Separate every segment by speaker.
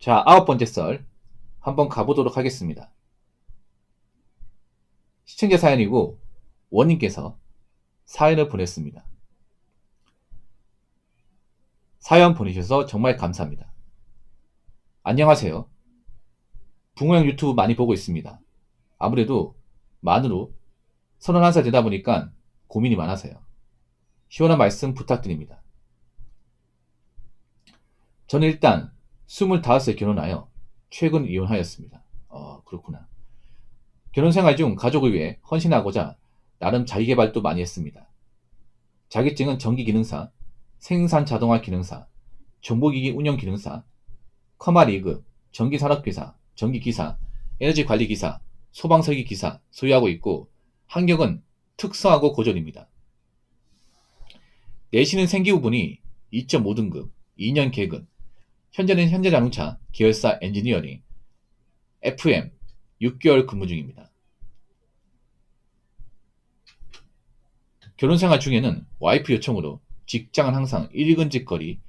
Speaker 1: 자, 9번째 썰 한번 가보도록 하겠습니다. 시청자 사연이고 원님께서 사연을 보냈습니다. 사연 보내주셔서 정말 감사합니다. 안녕하세요. 붕어형 유튜브 많이 보고 있습니다. 아무래도 만으로 31살 되다 보니까 고민이 많아서요. 시원한 말씀 부탁드립니다. 저는 일단 25세 결혼하여 최근 이혼하였습니다. 그렇구나. 결혼생활 중 가족을 위해 헌신하고자 나름 자기계발도 많이 했습니다. 자격증은 전기기능사, 생산자동화 기능사, 정보기기 운영 기능사, 커마리그, 전기산업기사, 전기기사, 에너지관리기사, 소방설계기사 소유하고 있고 학력은 특성하고 고졸입니다. 내신은 생기부분이 2.5등급, 2년 계급, 현재는 현대자동차 계열사 엔지니어링, FM 6개월 근무 중입니다. 결혼생활 중에는 와이프 요청으로 직장은 항상 1근직 거리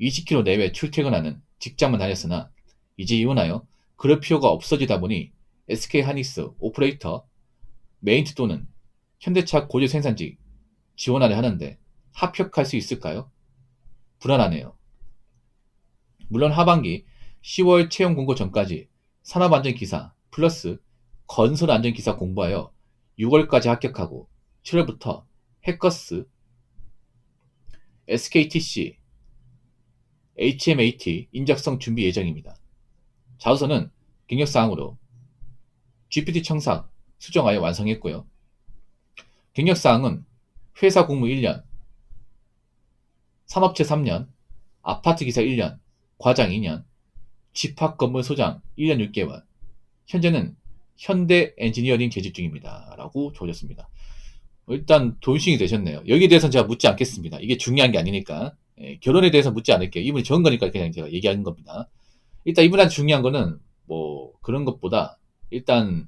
Speaker 1: 20km 내외 출퇴근하는 직장만 다녔으나 이제 이혼하여 그럴 필요가 없어지다 보니 SK하이닉스 오퍼레이터 메인트 또는 현대차 고유 생산직 지원하려 하는데 합격할 수 있을까요? 불안하네요. 물론 하반기 10월 채용 공고 전까지 산업안전기사 플러스 건설안전기사 공부하여 6월까지 합격하고 7월부터 해커스, SKTC, HMAT 인적성 준비 예정입니다. 자소서는 경력사항으로 GPT 청사 수정하여 완성했고요. 경력사항은 회사 공무 1년, 산업체 3년, 아파트기사 1년, 과장 2년, 집합건물 소장 1년 6개월, 현재는 현대 엔지니어링 재직 중입니다. 라고 줘줬습니다. 일단 돈싱이 되셨네요. 여기에 대해서는 제가 묻지 않겠습니다. 이게 중요한 게 아니니까. 결혼에 대해서 묻지 않을게요. 이분이 적은 거니까 그냥 제가 얘기하는 겁니다. 일단 이분한테 중요한 거는 뭐 그런 것보다 일단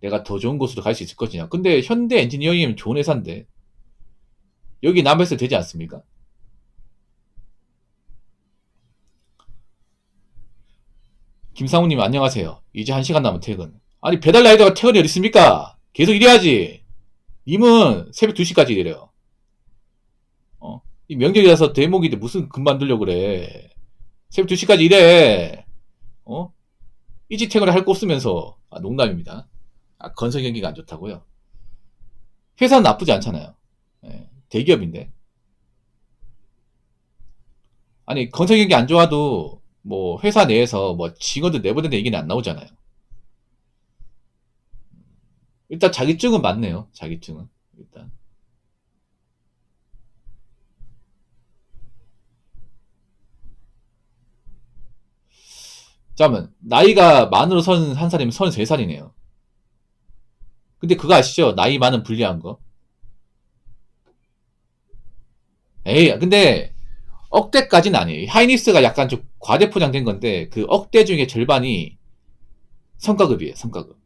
Speaker 1: 내가 더 좋은 곳으로 갈 수 있을 것이냐. 근데 현대 엔지니어링이면 좋은 회사인데 여기 남아있어도 되지 않습니까? 김상우님 안녕하세요. 이제 1시간 남은 퇴근. 아니 배달 라이더가 퇴근이 어디 있습니까? 계속 일해야지. 님은 새벽 2시까지 일해요. 이 명절이라서 대목인데 무슨 금 만들려고 그래. 새벽 2시까지 일해. 일찍 퇴근을 할 거 없으면서. 농담입니다. 건설 경기가 안 좋다고요? 회사는 나쁘지 않잖아요. 대기업인데. 아니 건설 경기 안 좋아도 뭐 회사 내에서 뭐 직원들 내보낸다 얘기는 안 나오잖아요. 일단 자격증은 맞네요. 자격증은 일단. 잠깐만 나이가 만으로 31살이면 33살이네요. 근데 그거 아시죠? 나이 많은 불리한 거. 에이 근데 억대까지는 아니에요. 하이닉스가 약간 좀 과대포장된 건데 그 억대 중에 절반이 성과급이에요. 성과급.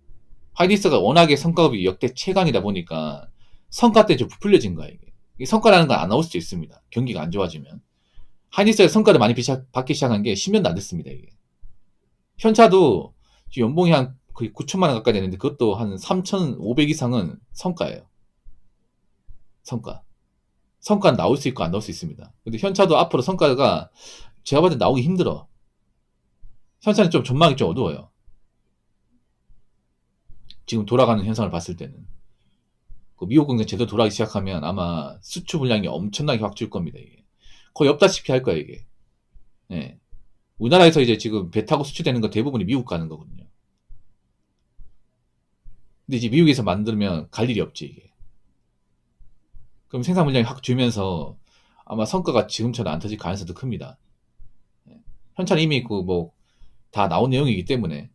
Speaker 1: 하이닉스가 워낙에 성과급이 역대 최강이다 보니까 성과 때 좀 부풀려진 거야 이게. 이 성과라는 건 안 나올 수도 있습니다. 경기가 안 좋아지면. 하이닉스가 성과를 많이 받기 시작한 게 10년도 안 됐습니다 이게. 현차도 지금 연봉이 한 거의 9천만 원 가까이 되는데 그것도 한 3,500 이상은 성과예요. 성과. 성과는 나올 수 있고 안 나올 수 있습니다. 근데 현차도 앞으로 성과가 제가 봤을 때 나오기 힘들어. 현차는 좀 전망이 좀 어두워요. 지금 돌아가는 현상을 봤을 때는. 그 미국 공장 제대로 돌아가기 시작하면 아마 수출 물량이 엄청나게 확 줄 겁니다. 이게. 거의 없다시피 할 거야 이게. 네. 우리나라에서 이제 지금 배 타고 수출되는 거 대부분이 미국 가는 거거든요. 근데 이제 미국에서 만들면 갈 일이 없지 이게. 그럼 생산 물량이 확 줄면서 아마 성과가 지금처럼 안 터질 가능성도 큽니다. 현찰은 이미 그 뭐 다 나온 내용이기 때문에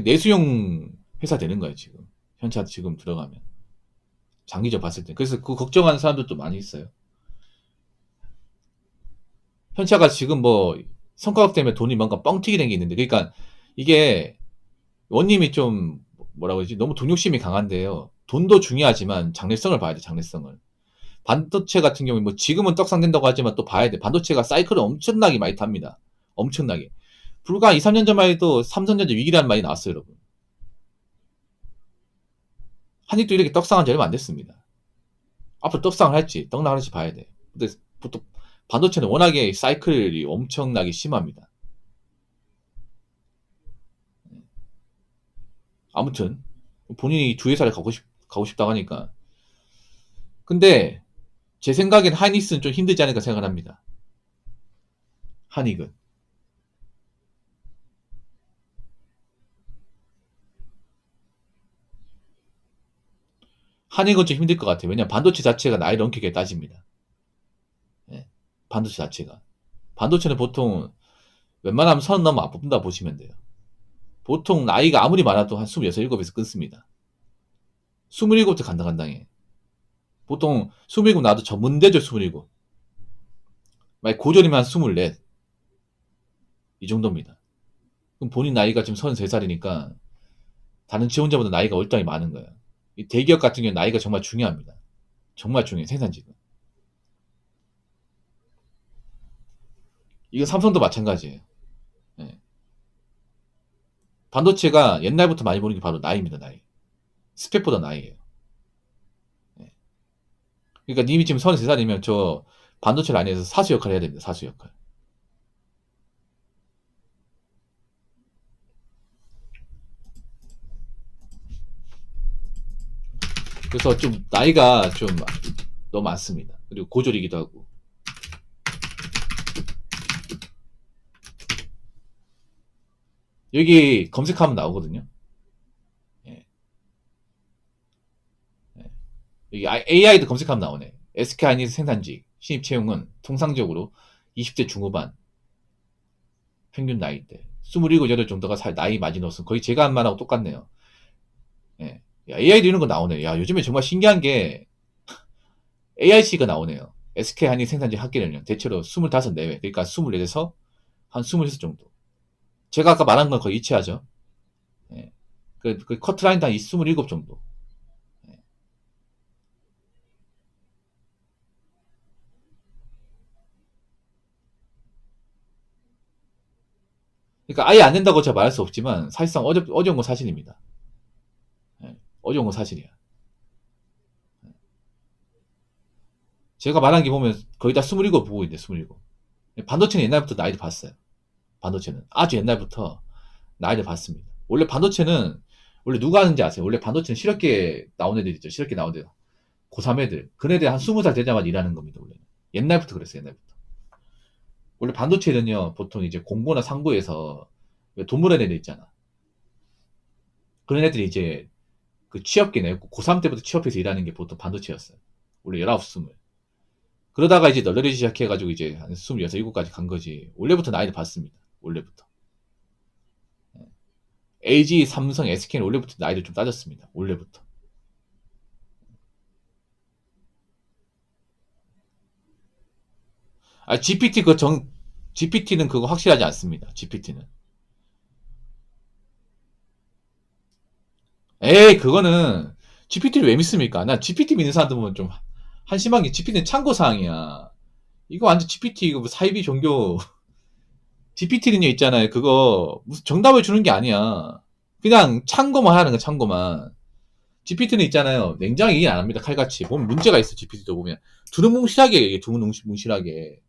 Speaker 1: 내수용 회사 되는 거예요 지금. 현차 지금 들어가면 장기적 봤을 때. 그래서 그 걱정하는 사람들도 많이 있어요. 현차가 지금 뭐 성과급 때문에 돈이 뭔가 뻥튀기 된 게 있는데 그러니까 이게 원님이 좀 뭐라고 그러지 너무 돈 욕심이 강한데요. 돈도 중요하지만 장래성을 봐야 돼 장래성을. 반도체 같은 경우에 뭐 지금은 떡상된다고 하지만 또 봐야 돼. 반도체가 사이클을 엄청나게 많이 탑니다. 엄청나게. 불과 2, 3년 전만 해도 삼성전자 위기라는 말이 나왔어요, 여러분. 한익도 이렇게 떡상한 지 얼마 안 됐습니다. 앞으로 떡상을 할지, 떡락할지 봐야 돼. 근데 보통 반도체는 워낙에 사이클이 엄청나게 심합니다. 아무튼 본인이 두 회사를 가고 싶다고 하니까. 근데 제 생각엔 하이닉스는 좀 힘들지 않을까 생각을 합니다. 한익은. 한익은 좀 힘들 것 같아요. 왜냐면 반도체 자체가 나이를 엄격하게 따집니다. 예, 반도체 자체가. 반도체는 보통 웬만하면 30 넘으면 안 뽑는다 보시면 돼요. 보통 나이가 아무리 많아도 한 26, 7에서 끊습니다. 27도 간당간당해. 보통 27 나와도 전문대죠, 27. 만약 고졸이면 한 24. 이 정도입니다. 그럼 본인 나이가 지금 33살이니까 다른 지원자보다 나이가 월등히 많은 거예요. 이 대기업 같은 경우는 나이가 정말 중요합니다. 정말 중요해요, 생산직은. 이거 삼성도 마찬가지예요. 예. 반도체가 옛날부터 많이 보는 게 바로 나이입니다, 나이. 스펙보다 나이예요. 예. 그러니까 님이 지금 33살이면 저 반도체 라인에서 사수 역할 해야 됩니다, 사수 역할. 그래서 좀 나이가 좀 너무 많습니다. 그리고 고졸이기도 하고. 여기 검색하면 나오거든요. 예. 예. 여기 AI도 검색하면 나오네. SK 하이닉스 생산직 신입 채용은 통상적으로 20대 중후반 평균 나이대 27, 8 정도가 나이 마지노선 거의 제가 한 말하고 똑같네요. 예. AI도 이런 거 나오네. 야, 요즘에 정말 신기한 게 AIC가 나오네요. SK 하이닉스 생산직 학기는요. 대체로 25 내외. 그러니까 24에서 한 23 정도. 제가 아까 말한 건 거의 일치하죠. 예. 그 커트라인 한 27 정도. 예. 그러니까 아예 안 된다고 제가 말할 수 없지만 사실상 어려운 건 사실입니다. 예. 어려운 건 사실이야. 제가 말한 게 보면 거의 다 27 보고 있는데 27. 반도체는 옛날부터 나이를 봤어요. 반도체는 아주 옛날부터 나이를 봤습니다. 원래 반도체는 원래 누가 하는지 아세요? 원래 반도체는 실업계 나온 애들 있죠. 실업계 나온 애들. 고3 애들. 그 애들 한 20살 되자마자 일하는 겁니다. 원래. 옛날부터 그랬어요. 옛날부터. 원래 반도체는요. 보통 이제 공고나 상고에서 돈 버는 애들 있잖아. 그런 애들이 이제 그 취업계 내고 고3 때부터 취업해서 일하는 게 보통 반도체였어요. 원래 19, 20. 그러다가 이제 널널해지기 시작해가지고 이제 한 26, 7까지 간 거지. 원래부터 나이를 봤습니다. 원래부터. LG, 삼성, SK는 원래부터 나이를 좀 따졌습니다. 원래부터. 아, GPT는 그거 확실하지 않습니다. GPT는. 에이, 그거는, GPT를 왜 믿습니까? 난 GPT 믿는 사람들 보면 좀 한심한 게 GPT는 참고사항이야. 이거 완전 GPT, 이거 뭐 사이비 종교. GPT는요, 있잖아요. 그거, 무슨 정답을 주는 게 아니야. 그냥 참고만 하는 거, 참고만. GPT는 있잖아요. 냉정하게 얘기 안 합니다. 칼같이. 보면 문제가 있어, GPT도 보면. 두루뭉실하게 얘기해, 두루뭉실하게.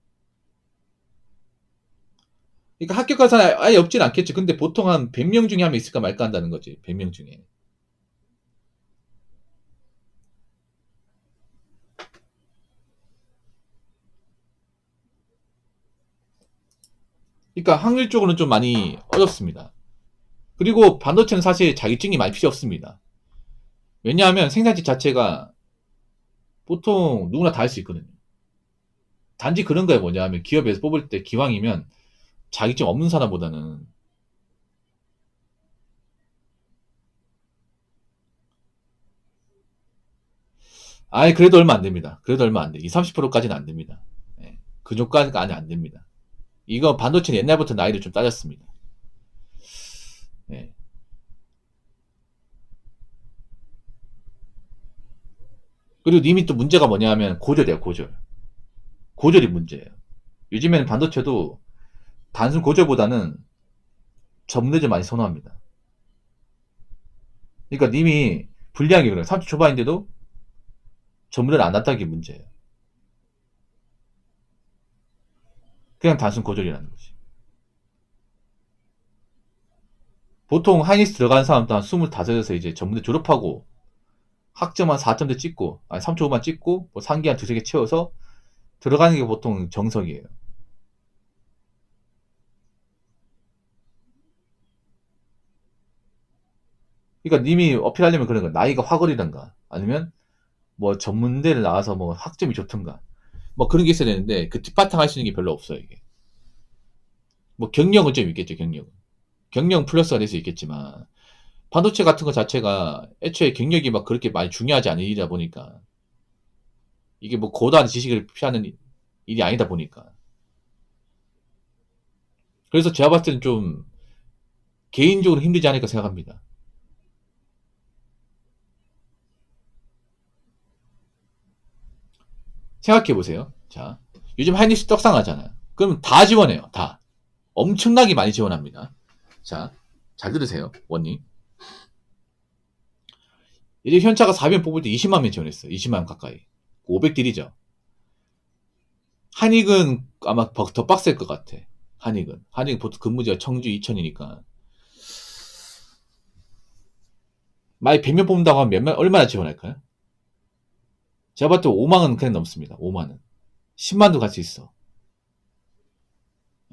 Speaker 1: 그러니까 합격한 사람이 아예 없진 않겠지. 근데 보통 한 100명 중에 한 명 있을까 말까 한다는 거지. 100명 중에. 그러니까 확률적으로는 좀 많이 어렵습니다. 그리고 반도체는 사실 자격증이 많이 필요 없습니다. 왜냐하면 생산직 자체가 보통 누구나 다 할 수 있거든요. 단지 그런 거에 뭐냐면 기업에서 뽑을 때 기왕이면 자격증 없는 사람보다는 아예 그래도 얼마 안 됩니다. 그래도 얼마 안 돼. 20, 30%까지는 안 됩니다. 예. 그 정도까지는 안 됩니다. 이거 반도체는 옛날부터 나이를 좀 따졌습니다. 예. 그리고 님이 또 문제가 뭐냐면 고졸이야, 고졸. 고졸이 문제예요. 요즘에는 반도체도 단순 고졸보다는 전문의를 많이 선호합니다. 그러니까 님이 불리한 게 그래요. 30 초반인데도 전문의를 안 났다는 게 문제예요. 그냥 단순 고졸이라는 거지. 보통 하이니스 들어가는 사람도 한 25에서 이제 전문대 졸업하고 학점 한 4점대 찍고, 아니 3초 5만 찍고, 뭐 상기 한 두세 개 채워서 들어가는 게 보통 정석이에요. 그러니까 님이 어필하려면 그런 거, 나이가 확 어리던가, 아니면 뭐 전문대를 나와서 뭐 학점이 좋던가, 뭐 그런 게 있어야 되는데, 그 뒷바탕 할 수 있는 게 별로 없어요, 이게. 뭐 경력은 좀 있겠죠, 경력은. 경력 플러스가 될 수 있겠지만, 반도체 같은 거 자체가 애초에 경력이 막 그렇게 많이 중요하지 않은 일이다 보니까, 이게 뭐 고도한 지식을 필요하는 일이 아니다 보니까. 그래서 제가 봤을 때는 좀 개인적으로 힘들지 않을까 생각합니다. 생각해보세요. 자, 요즘 하이닉스 떡상하잖아요. 그러면 다 지원해요. 다. 엄청나게 많이 지원합니다. 자, 잘 들으세요. 원님. 이제 현차가 400명 뽑을 때 20만 명 지원했어요. 20만 명 가까이. 500딜이죠. 한익은 아마 더 빡셀 것 같아. 한익은 보통 근무지가 청주 2천이니까. 만약 100명 뽑는다고 하면 얼마나 지원할까요? 제가 봤을 때 5만은 그냥 넘습니다. 5만은. 10만도 갈 수 있어.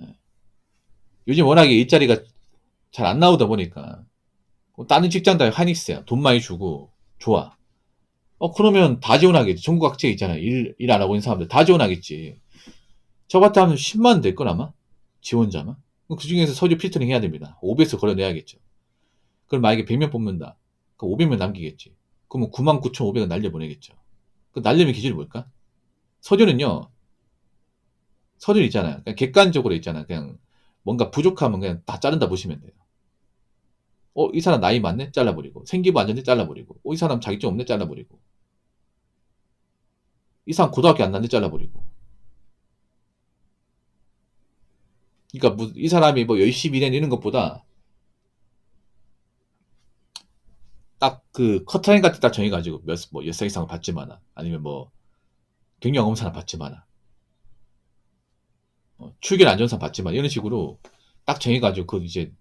Speaker 1: 예. 요즘 워낙에 일자리가 잘 안 나오다 보니까 다른 직장도 하이닉스야. 돈 많이 주고 좋아. 그러면 다 지원하겠지. 전국 각지에 있잖아요. 일 안 하고 있는 사람들 다 지원하겠지. 저 같으면 10만 될걸 아마? 지원자만? 그 중에서 서류 필터링 해야 됩니다. OBS 걸어내야겠죠. 그럼 만약에 100명 뽑는다. 그럼 500명 남기겠지. 그러면 99,500원 날려보내겠죠. 그 날리면 기준이 뭘까? 서류는요. 서류 있잖아요. 그냥 객관적으로 있잖아요. 그냥 뭔가 부족하면 그냥 다 자른다 보시면 돼요. 이 사람 나이 많네? 잘라버리고. 생기부 안 좋네? 잘라버리고. 이 사람 자격증 없네? 잘라버리고. 이 사람 고등학교 안 났네? 잘라버리고. 그러니까 뭐 이 사람이 뭐 열심히 일하는 것보다 딱 그 커트라인 같은 딱 정해가지고 몇 살 이상을 받지 마라. 아니면 뭐 경영 업무 사람 받지 마라. 출결 안 좋은 사람 받지 마라. 이런 식으로 딱 정해가지고 그 이제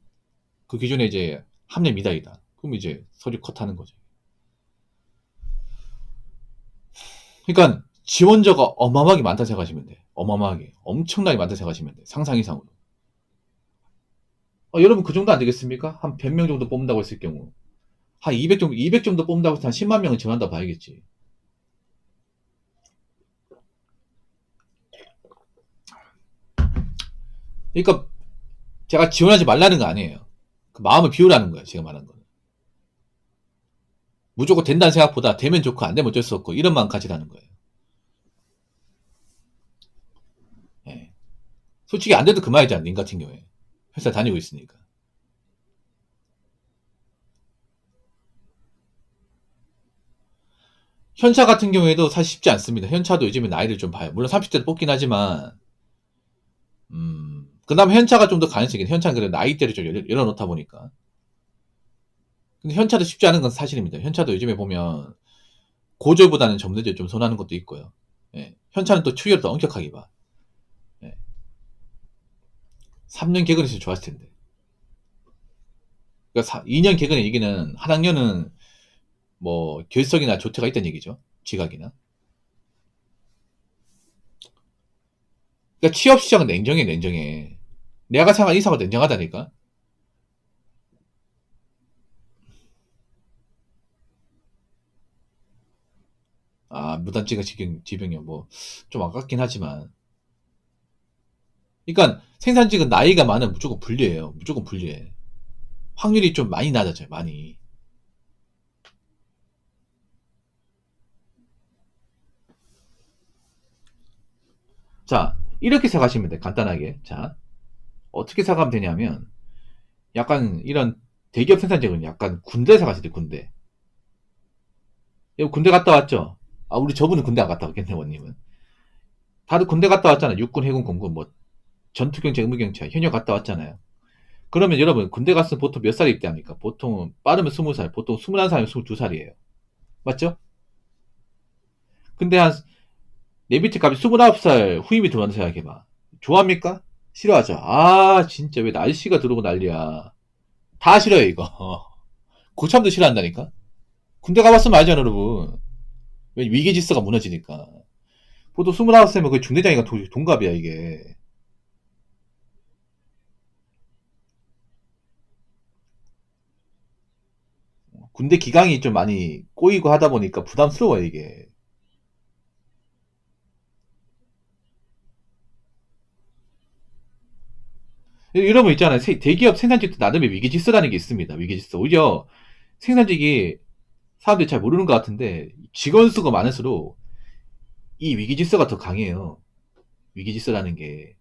Speaker 1: 그 기준에 이제 합립 미달이다. 그럼 이제 서류 컷하는 거죠. 그러니까 지원자가 어마어마하게 많다 생각하시면 돼. 어마어마하게. 엄청나게 많다 생각하시면 돼. 상상 이상으로. 여러분 그 정도 안 되겠습니까? 한 100명 정도 뽑는다고 했을 경우. 한 200 정도 뽑는다고 해서 한 10만 명은 지원한다 봐야겠지. 그러니까 제가 지원하지 말라는 거 아니에요. 그 마음을 비우라는 거예요. 제가 말하는 거는. 무조건 된다는 생각보다 되면 좋고 안 되면 어쩔 수 없고 이런 마음 가지라는 거예요. 예. 솔직히 안 돼도 그만이잖아. 님 같은 경우에. 회사 다니고 있으니까. 현차 같은 경우에도 사실 쉽지 않습니다. 현차도 요즘에 나이를 좀 봐요. 물론 30대도 뽑긴 하지만 그 다음에 현차가 좀 더 가능성이 있긴 현차는 그래 나이대를 좀 열어놓다 보니까. 근데 현차도 쉽지 않은 건 사실입니다. 현차도 요즘에 보면 고졸보다는 전문대를 좀 선호하는 것도 있고요. 예. 현차는 또 추이를 더 엄격하게 봐. 예. 3년 개근했으면 좋았을 텐데. 그러니까 2년 개근에 이기는 한 학년은 뭐 결석이나 조퇴가 있다는 얘기죠. 지각이나. 그러니까 취업 시장은 냉정해. 내가 생각한 이상은 냉정하다니까. 무단지각 지병이요. 뭐 좀 아깝긴 하지만. 그러니까 생산직은 나이가 많으면 무조건 불리해요. 무조건 불리해. 확률이 좀 많이 낮아져요. 많이. 자, 이렇게 생각하시면 돼. 간단하게. 자, 어떻게 생각하면 되냐면 약간 이런 대기업 생산직은 약간 군대 생각하실 때 군대. 군대 갔다 왔죠? 아, 우리 저분은 군대 안 갔다 왔겠네, 원님은. 다들 군대 갔다 왔잖아. 육군, 해군, 공군, 뭐, 전투경찰, 의무경찰, 현역 갔다 왔잖아요. 그러면 여러분, 군대 갔으면 보통 몇 살에 입대합니까? 보통, 빠르면 20살, 보통 21살이면 22살이에요. 맞죠? 근데 내 밑에 갑자기 29살 후임이 들어간다 생각해봐. 좋아합니까? 싫어하죠? 아, 진짜 왜 날씨가 들어오고 난리야. 다 싫어요, 이거. 고참도 싫어한다니까? 군대 가봤으면 알잖아, 여러분. 왜 위계 질서가 무너지니까. 보통 29살이면 거의 중대장이가 동갑이야, 이게. 군대 기강이 좀 많이 꼬이고 하다 보니까 부담스러워요, 이게. 이런 거 있잖아요. 대기업 생산직도 나름의 위계질서라는 게 있습니다. 위계질서. 오히려 생산직이 사람들이 잘 모르는 것 같은데 직원 수가 많을수록 이 위계질서가 더 강해요. 위계질서라는 게.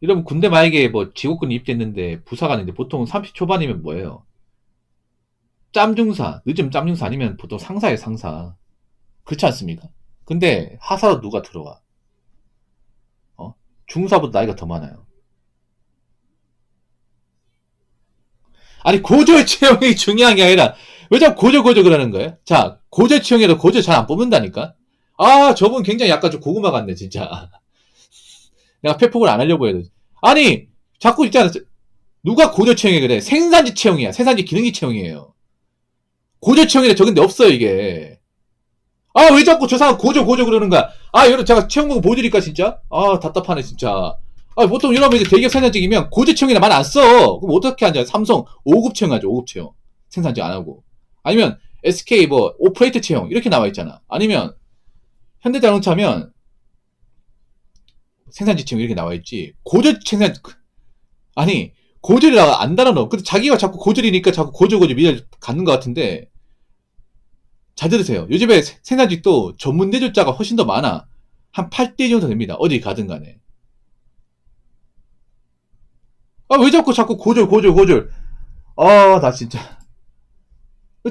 Speaker 1: 여러분 군대 만약에 뭐 직업군 입대했는데 부사관인데 보통 30 초반이면 뭐예요? 짬중사, 늦으면 짬중사 아니면 보통 상사예요, 상사. 그렇지 않습니까? 근데 하사로 누가 들어와? 어? 중사보다 나이가 더 많아요. 아니 고졸 채용이 중요한 게 아니라 왜 자꾸 고졸 그러는 거예요? 자, 고졸 채용해도 고졸 잘 안 뽑는다니까? 아, 저분 굉장히 약간 좀 고구마 같네, 진짜. 내가 패폭을 안 하려고 해도. 아니, 자꾸 있잖아. 누가 고졸 채용이 그래? 생산지 채용이야. 생산지 기능지 채용이에요. 고졸 채용이라 적은데 없어요, 이게. 아, 왜 자꾸 저 사람 고졸 그러는 거야? 아, 여러분, 제가 채용공 보여드릴까, 진짜? 아, 답답하네, 진짜. 아, 보통 여러분 이제 대기업 생산직이면 고졸 채용이라 말 안 써. 그럼 어떻게 하냐? 삼성 5급 채용하죠, 5급 채용. 생산직 안 하고. 아니면 SK 뭐, 오퍼레이터 채용. 이렇게 나와 있잖아. 아니면 현대자동차면 생산직 채용 이렇게 나와 있지. 고졸 생산, 아니, 고졸이라고 안 달아넣어. 근데 자기가 자꾸 고졸이니까 자꾸 고졸 미래를 갖는 것 같은데, 잘 들으세요. 요즘에 생산직도 전문 대졸자가 훨씬 더 많아. 한 8대 정도 됩니다. 어디 가든 간에. 아, 왜 자꾸 고졸. 아, 나 진짜.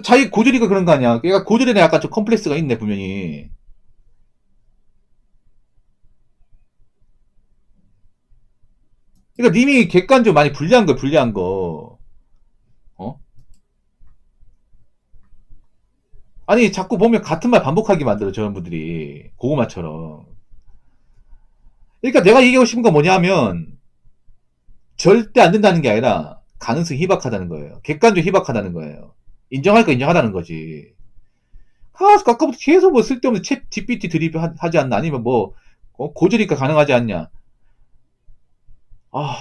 Speaker 1: 자기 고졸이가 그런 거 아니야. 얘가 고졸에 대한 약간 좀 컴플렉스가 있네, 분명히. 그러니까 님이 객관적으로 많이 불리한 거야, 불리한 거. 어? 아니, 자꾸 보면 같은 말 반복하게 만들어, 저런 분들이. 고구마처럼. 그러니까 내가 얘기하고 싶은 건 뭐냐면, 절대 안 된다는 게 아니라, 가능성이 희박하다는 거예요. 객관적으로 희박하다는 거예요. 인정할 거 인정하다는 거지. 아, 아까부터 계속 뭐 쓸데없는 챗 GPT 드립 하지 않나? 아니면 뭐, 고저리가 가능하지 않냐? 아,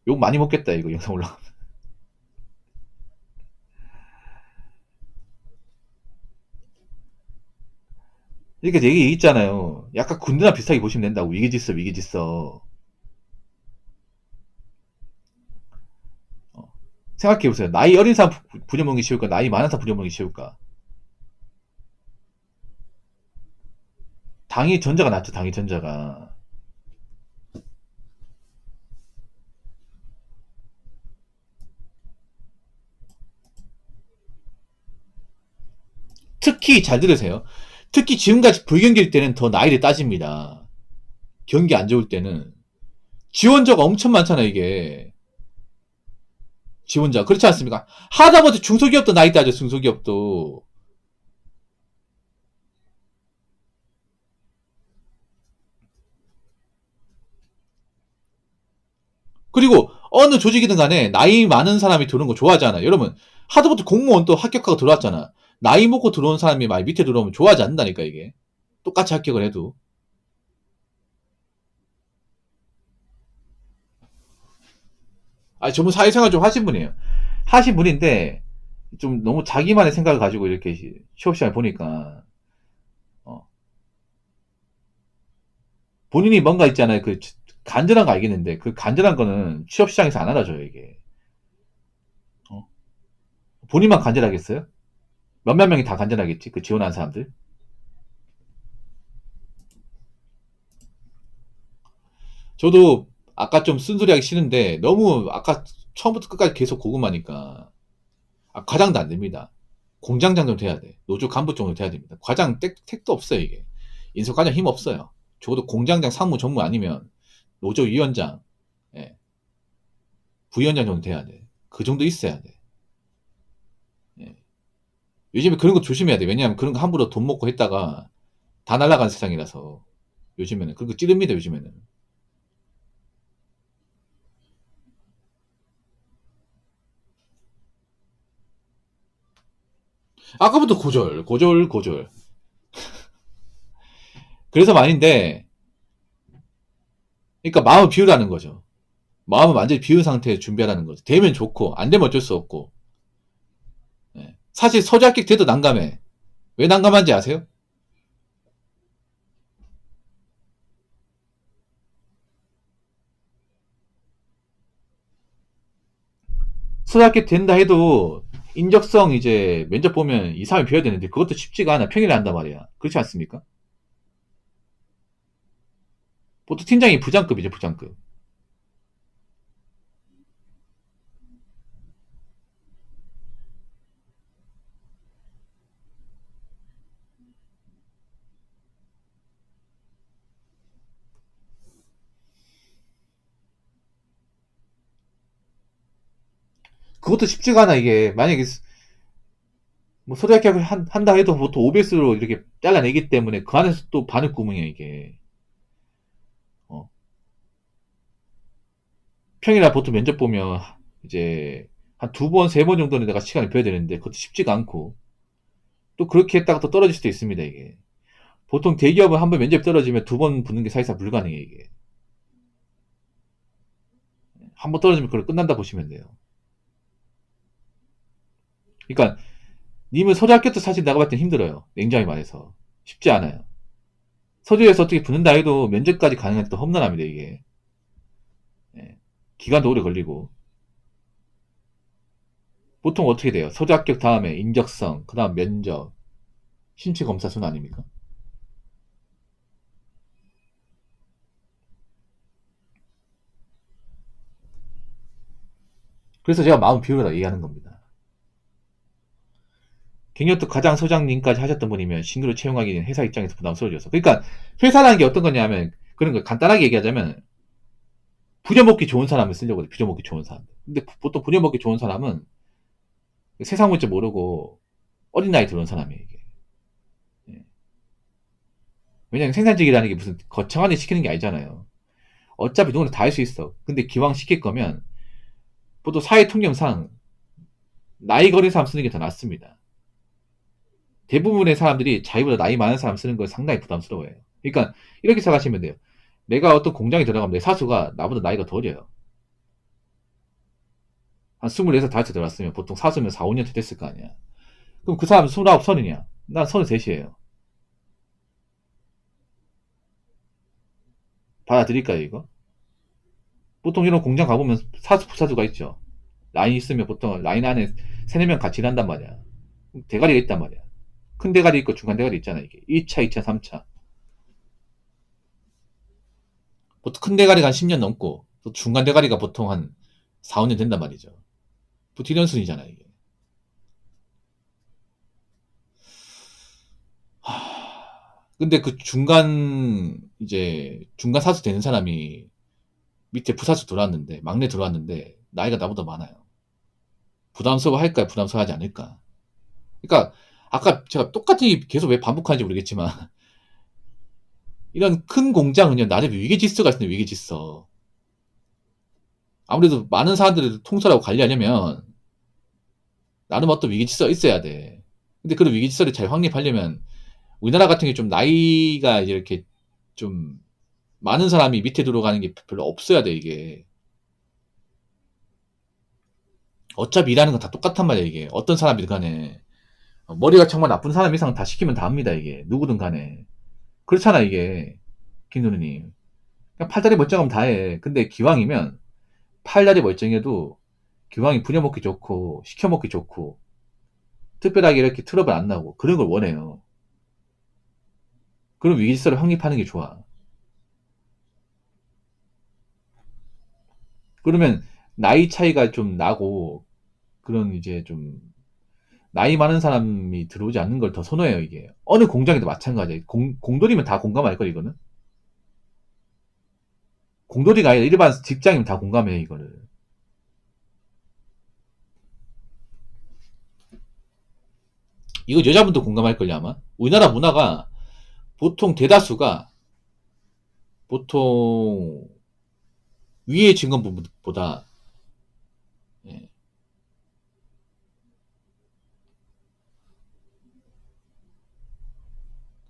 Speaker 1: 욕 많이 먹겠다, 이거 영상 올라가. 그러니까 얘기 있잖아요. 약간 군대나 비슷하게 보시면 된다고. 위기질서. 어. 생각해보세요. 나이 어린 사람 부려먹기 쉬울까? 나이 많은 사람 부려먹기 쉬울까? 당이 전자가 낫죠, 당이 전자가. 특히 잘 들으세요. 특히 지금같이 불경기일 때는 더 나이를 따집니다. 경기 안 좋을 때는. 지원자가 엄청 많잖아요, 이게. 지원자. 그렇지 않습니까? 하다못해 중소기업도 나이 따죠, 중소기업도. 그리고 어느 조직이든 간에 나이 많은 사람이 들어오는 거 좋아하잖아. 여러분, 하다못해 공무원 또 합격하고 들어왔잖아. 나이 먹고 들어온 사람이 많이 밑에 들어오면 좋아하지 않는다니까, 이게. 똑같이 합격을 해도. 아, 저분 사회생활 좀 하신 분이에요. 하신 분인데, 좀 너무 자기만의 생각을 가지고 이렇게 취업시장을 보니까, 어, 본인이 뭔가 있잖아요. 그, 간절한 거 알겠는데, 그 간절한 거는 취업시장에서 안 알아줘요, 이게. 어? 본인만 간절하겠어요? 몇몇 명이 다 간절하겠지? 그 지원한 사람들? 저도 아까 좀 쓴소리 하기 싫은데, 너무 아까 처음부터 끝까지 계속 고구마니까. 과장도 안 됩니다. 공장장 정도 돼야 돼. 노조 간부 정도 돼야 됩니다. 과장 택도 없어요, 이게. 인수과장 힘 없어요. 적어도 공장장 상무 전무 아니면 노조위원장, 예, 부위원장 정도 돼야 돼. 그 정도 있어야 돼. 예. 요즘에 그런 거 조심해야 돼. 왜냐하면 그런 거 함부로 돈 먹고 했다가 다 날아가는 세상이라서. 요즘에는. 그런 거 찌릅니다, 요즘에는. 아까부터 고졸. 그래서 말인데, 그러니까 마음을 비우라는 거죠. 마음을 완전히 비운 상태에 준비하라는 거죠. 되면 좋고, 안 되면 어쩔 수 없고. 예. 사실 서재 합격 돼도 난감해. 왜 난감한지 아세요? 서재 합격 된다 해도 인적성 이제 면접 보면 2, 3일 비워야 되는데 그것도 쉽지가 않아. 평일에 한단 말이야. 그렇지 않습니까? 보통 팀장이 부장급이죠, 부장급. 그것도 쉽지가 않아, 이게. 만약에 뭐 서재 합격을 한다 해도 보통 OBS로 이렇게 잘라내기 때문에 그 안에서 또 바늘구멍이야, 이게. 어. 평일날 보통 면접 보면 이제 한 두 번, 세 번 정도는 내가 시간을 비워야 되는데 그것도 쉽지가 않고 또 그렇게 했다가 또 떨어질 수도 있습니다, 이게. 보통 대기업은 한 번 면접 떨어지면 두 번 붙는 게 사실상 불가능해, 이게. 한 번 떨어지면 그걸 끝난다 보시면 돼요. 그러니까 님은 서류 합격도 사실 내가 봤을 땐 힘들어요. 냉정히 말해서. 쉽지 않아요. 서류에서 어떻게 붙는다 해도 면접까지 가능한 또 험난합니다, 이게. 예. 기간도 오래 걸리고. 보통 어떻게 돼요? 서류 합격 다음에 인적성, 그 다음 면접, 신체 검사 순 아닙니까? 그래서 제가 마음 비우라 얘기하는 겁니다. 갱년도 과장 소장님까지 하셨던 분이면 신규로 채용하기는 회사 입장에서 부담스러워져서. 그러니까 회사라는 게 어떤 거냐면 그런 거 간단하게 얘기하자면 부려먹기 좋은 사람을 쓰려고 해. 부려먹기 좋은 사람. 근데 보통 부려먹기 좋은 사람은 세상 물줄 모르고 어린 나이 들어온 사람이에요, 이게. 예. 왜냐면 생산직이라는 게 무슨 거창하게 시키는 게 아니잖아요. 어차피 누구나 다 할 수 있어. 근데 기왕 시킬 거면 보통 사회 통념상 나이 거린 사람 쓰는 게 더 낫습니다. 대부분의 사람들이 자기보다 나이 많은 사람 쓰는 걸 상당히 부담스러워해요. 그러니까 이렇게 생각하시면 돼요. 내가 어떤 공장에 들어가면 내 사수가 나보다 나이가 더 어려요. 한 24살, 5살 들어왔으면 보통 사수면 4, 5년 됐을 거 아니야. 그럼 그 사람은 29, 30이냐? 난 33이에요. 받아들일까요, 이거? 보통 이런 공장 가보면 사수, 부사수가 있죠. 라인 있으면 보통 라인 안에 3, 4명 같이 일한단 말이야. 대가리가 있단 말이야. 큰 대가리 있고 중간 대가리 있잖아, 이게. 1차, 2차, 3차. 보통 큰 대가리가 한 10년 넘고, 또 중간 대가리가 보통 한 4, 5년 된단 말이죠. 보통 이런 순이잖아, 이게. 근데 그 중간 사수 되는 사람이 밑에 부사수 들어왔는데, 막내 들어왔는데, 나이가 나보다 많아요. 부담스러워 할까요? 부담스러워하지 않을까? 그러니까, 아까 제가 똑같은 얘기 계속 왜 반복하는지 모르겠지만, 이런 큰 공장은요, 나름 위계질서가 있는 위계질서. 아무래도 많은 사람들을 통솔하고 관리하려면, 나름 어떤 위계질서가 있어야 돼. 근데 그런 위계질서를 잘 확립하려면, 우리나라 같은 게 좀 나이가 이렇게 좀 많은 사람이 밑에 들어가는 게 별로 없어야 돼, 이게. 어차피 일하는 건 다 똑같단 말이야, 이게. 어떤 사람이든 간에. 머리가 정말 나쁜 사람 이상은 다 시키면 다 합니다, 이게. 누구든 간에. 그렇잖아, 이게. 김누르님. 그냥 팔다리 멀쩡하면 다 해. 근데 기왕이면, 팔다리 멀쩡해도, 기왕이 부려먹기 좋고, 시켜먹기 좋고, 특별하게 이렇게 트러블 안 나고, 그런 걸 원해요. 그런 위기질서를 확립하는 게 좋아. 그러면, 나이 차이가 좀 나고, 그런 이제 좀 나이 많은 사람이 들어오지 않는 걸 더 선호해요, 이게. 어느 공장에도 마찬가지예요. 공돌이면 다 공감할걸, 이거는? 공돌이가 아니라 일반 직장이면 다 공감해, 이거를. 이거 여자분도 공감할걸요, 아마? 우리나라 문화가 보통 대다수가 보통 위의 직원보다 예,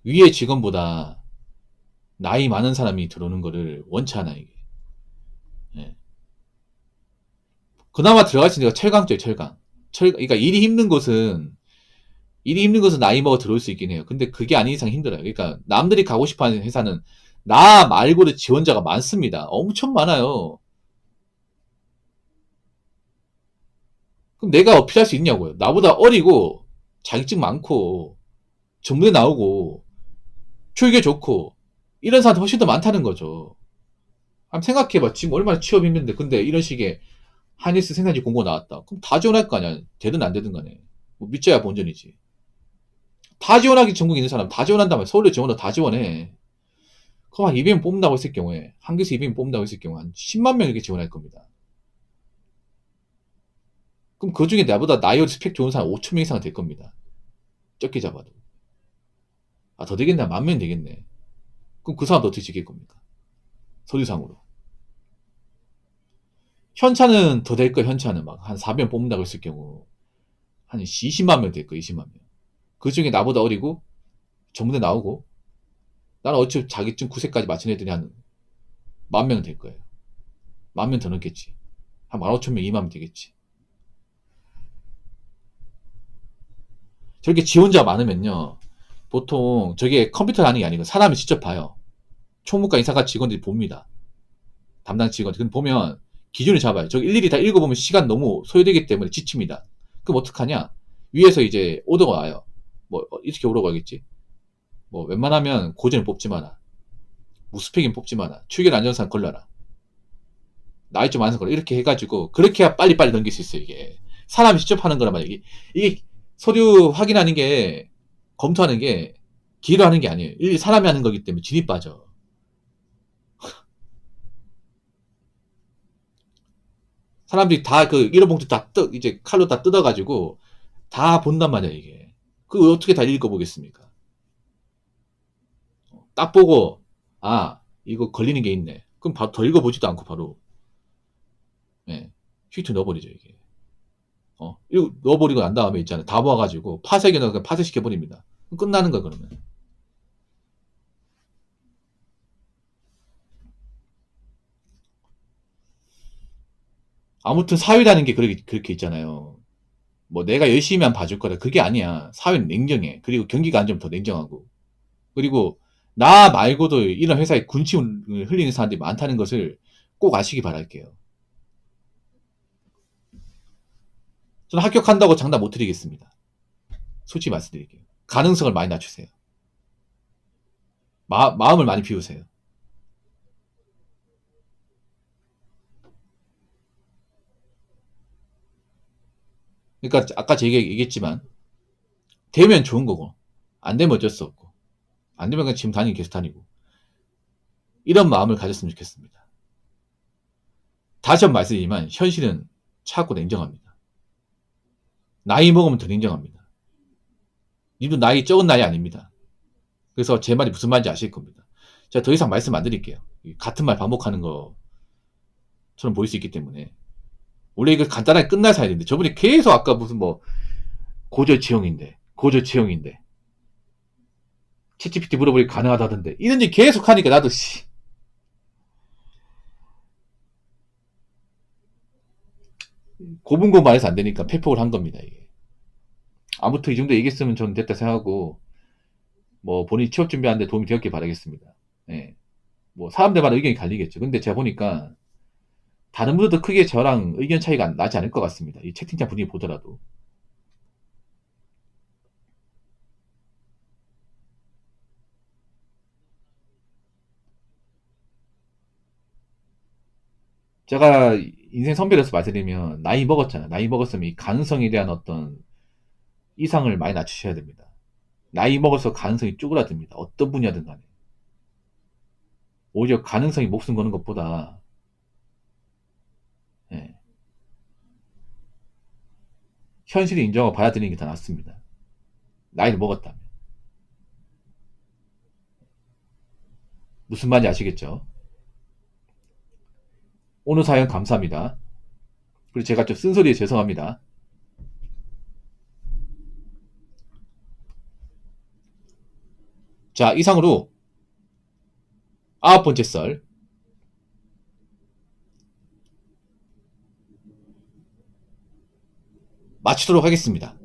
Speaker 1: 위의 직원보다 나이 많은 사람이 들어오는 거를 원치 않아, 이게. 예. 그나마 들어갈 수 있는 게 철강조예요, 철강. 그러니까 일이 힘든 것은 나이 먹어 들어올 수 있긴 해요. 근데 그게 아닌 이상 힘들어요. 그러니까 남들이 가고 싶어 하는 회사는 나 말고도 지원자가 많습니다. 엄청 많아요. 그럼 내가 어필할 수 있냐고요. 나보다 어리고 자격증 많고 전문에 나오고 초이게 좋고 이런 사람도 훨씬 더 많다는 거죠. 한번 생각해봐. 지금 얼마나 취업 힘든데. 근데 이런 식의 하니스 생산지 공고 나왔다. 그럼 다 지원할 거 아니야. 되든 안 되든 간에. 뭐 믿져야 본전이지. 다 지원하기 전국에 있는 사람 다 지원한다면 서울대 지원도 다 지원해. 그럼 한 200명 뽑는다고 했을 경우에 한 개에서 200명 뽑는다고 했을 경우 한 10만 명 이렇게 지원할 겁니다. 그럼 그 중에 나보다 나이어 스펙 좋은 사람 5천 명 이상은 될 겁니다. 적게 잡아도. 아, 더 되겠네. 10,000명 되겠네. 그럼 그 사람도 어떻게 지킬 겁니까? 서류상으로. 현차는 더 될 거야, 현차는. 막 한 400명 뽑는다고 했을 경우 한 20만 명 될 거야, 20만 명. 그 중에 나보다 어리고 전문대 나오고 나는 어차피 자격증 9세까지 마친 애들이 한 10,000명 될 거예요. 10,000명 더 넘겠지. 한 15,000명, 2만 명 되겠지. 저렇게 지원자가 많으면요. 보통 저게 컴퓨터를 하는 게 아니고 사람이 직접 봐요. 총무과 인사과 직원들이 봅니다. 담당 직원들. 근데 보면 기준을 잡아요. 저기 일일이 다 읽어보면 시간 너무 소요되기 때문에 지칩니다. 그럼 어떡하냐? 위에서 이제 오더가 와요. 뭐 이렇게 오라고 하겠지. 뭐 웬만하면 고전을 뽑지 마라. 무스펙인 뽑지 마라. 출결 안전상 걸러라. 나이 좀 많은 걸 이렇게 해가지고 그렇게 해야 빨리빨리 넘길 수 있어요. 이게 사람이 직접 하는 거란 말이에요. 이게 서류 확인하는 게 검토하는 게 기계로 하는 게 아니에요. 일일이 사람이 하는 거기 때문에 진이 빠져. 사람들이 다 그 일회봉투 다 이제 칼로 다 뜯어가지고 다 본단 말이야 이게. 그 어떻게 다 읽어보겠습니까? 딱 보고 아 이거 걸리는 게 있네. 그럼 바로 더 읽어보지도 않고 바로 예, 휘트 넣어버리죠 이게. 이거 넣어버리고 난 다음에 있잖아요. 다 모아가지고 파쇄기 넣어서 파쇄시켜버립니다. 끝나는 거야 그러면. 아무튼 사회라는 게 그렇게 있잖아요. 뭐 내가 열심히 하면 봐줄 거다. 그게 아니야. 사회는 냉정해. 그리고 경기가 안 좋으면 더 냉정하고. 그리고 나 말고도 이런 회사에 군침을 흘리는 사람들이 많다는 것을 꼭 아시기 바랄게요. 저는 합격한다고 장담 못 드리겠습니다. 솔직히 말씀드릴게요. 가능성을 많이 낮추세요. 마음을 많이 비우세요. 그러니까 아까 제가 얘기했지만 되면 좋은 거고 안 되면 어쩔 수 없고 안 되면 그냥 지금 다니고 계속 다니고 이런 마음을 가졌으면 좋겠습니다. 다시 한번 말씀드리지만 현실은 차갑고 냉정합니다. 나이 먹으면 더 냉정합니다. 님도 나이 적은 나이 아닙니다. 그래서 제 말이 무슨 말인지 아실 겁니다. 제가 더 이상 말씀 안 드릴게요. 같은 말 반복하는 것처럼 보일 수 있기 때문에 원래 이거 간단하게 끝날 사연인데 저분이 계속 아까 무슨 뭐 고저치형인데 챗GPT 물어보니 가능하다던데 이런 얘기 계속 하니까 나도 고분고분해서 안 되니까 폐폭을 한 겁니다 이게. 아무튼 이 정도 얘기했으면 저는 됐다 생각하고 뭐 본인 취업 준비하는데 도움이 되었길 바라겠습니다. 예. 뭐 사람들마다 의견이 갈리겠죠. 근데 제가 보니까 다른 분들도 크게 저랑 의견 차이가 나지 않을 것 같습니다. 이 채팅창 분위기 보더라도. 제가 인생 선배로서 말씀드리면 나이 먹었잖아. 나이 먹었으면 이 가능성에 대한 어떤 이상을 많이 낮추셔야 됩니다. 나이 먹어서 가능성이 쪼그라듭니다. 어떤 분야든 간에. 오히려 가능성이 목숨 거는 것보다 예, 현실을 인정하고 받아들이는 게 더 낫습니다. 나이를 먹었다면. 무슨 말인지 아시겠죠? 오늘 사연 감사합니다. 그리고 제가 좀 쓴소리에 죄송합니다. 자, 이상으로 9번째 썰 마치도록 하겠습니다.